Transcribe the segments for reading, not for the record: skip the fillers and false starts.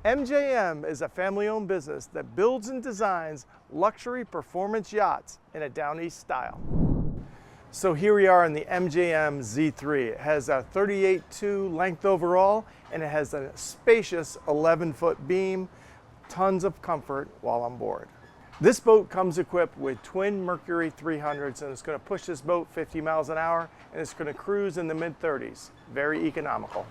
MJM is a family-owned business that builds and designs luxury performance yachts in a Down East style. So here we are in the MJM Z3. It has a 38.2 length overall, and it has a spacious 11-foot beam, tons of comfort while on board. This boat comes equipped with twin Mercury 300s, and it's going to push this boat 50 miles an hour, and it's going to cruise in the mid-30s. Very economical.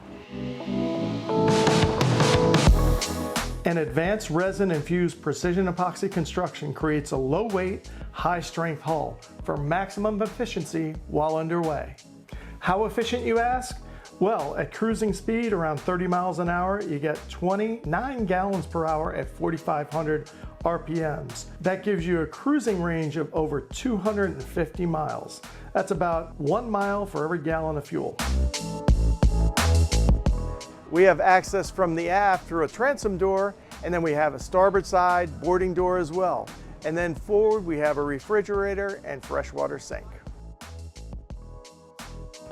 An advanced resin-infused precision epoxy construction creates a low-weight, high-strength hull for maximum efficiency while underway. How efficient, you ask? Well, at cruising speed around 30 miles an hour, you get 29 gallons per hour at 4,500 RPMs. That gives you a cruising range of over 250 miles. That's about 1 mile for every gallon of fuel. We have access from the aft through a transom door, and then we have a starboard side boarding door as well. And then forward we have a refrigerator and freshwater sink.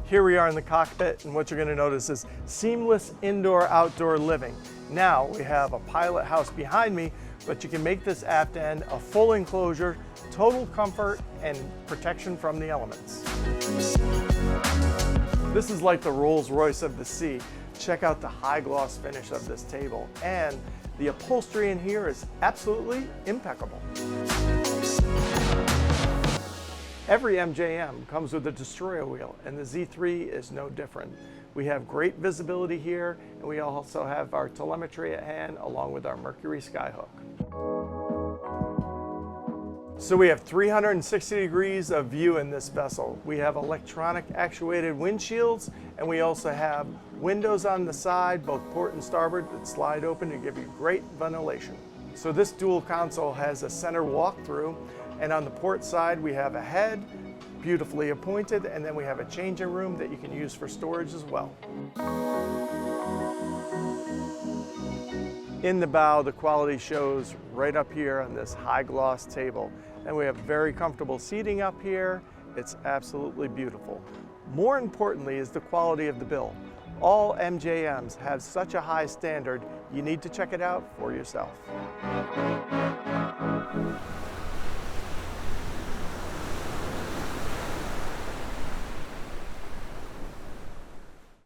Here we are in the cockpit, and what you're going to notice is seamless indoor-outdoor living. Now we have a pilot house behind me, but you can make this aft end a full enclosure, total comfort and protection from the elements. This is like the Rolls-Royce of the sea. Check out the high gloss finish of this table, and the upholstery in here is absolutely impeccable. Every MJM comes with a destroyer wheel, and the Z3 is no different. We have great visibility here, and we also have our telemetry at hand along with our Mercury Skyhook. So we have 360 degrees of view in this vessel. We have electronic actuated windshields, and we also have windows on the side, both port and starboard, that slide open to give you great ventilation. So this dual console has a center walk-through, and on the port side we have a head, beautifully appointed, and then we have a changing room that you can use for storage as well. In the bow, the quality shows right up here on this high gloss table. And we have very comfortable seating up here. It's absolutely beautiful. More importantly is the quality of the build. All MJMs have such a high standard, you need to check it out for yourself.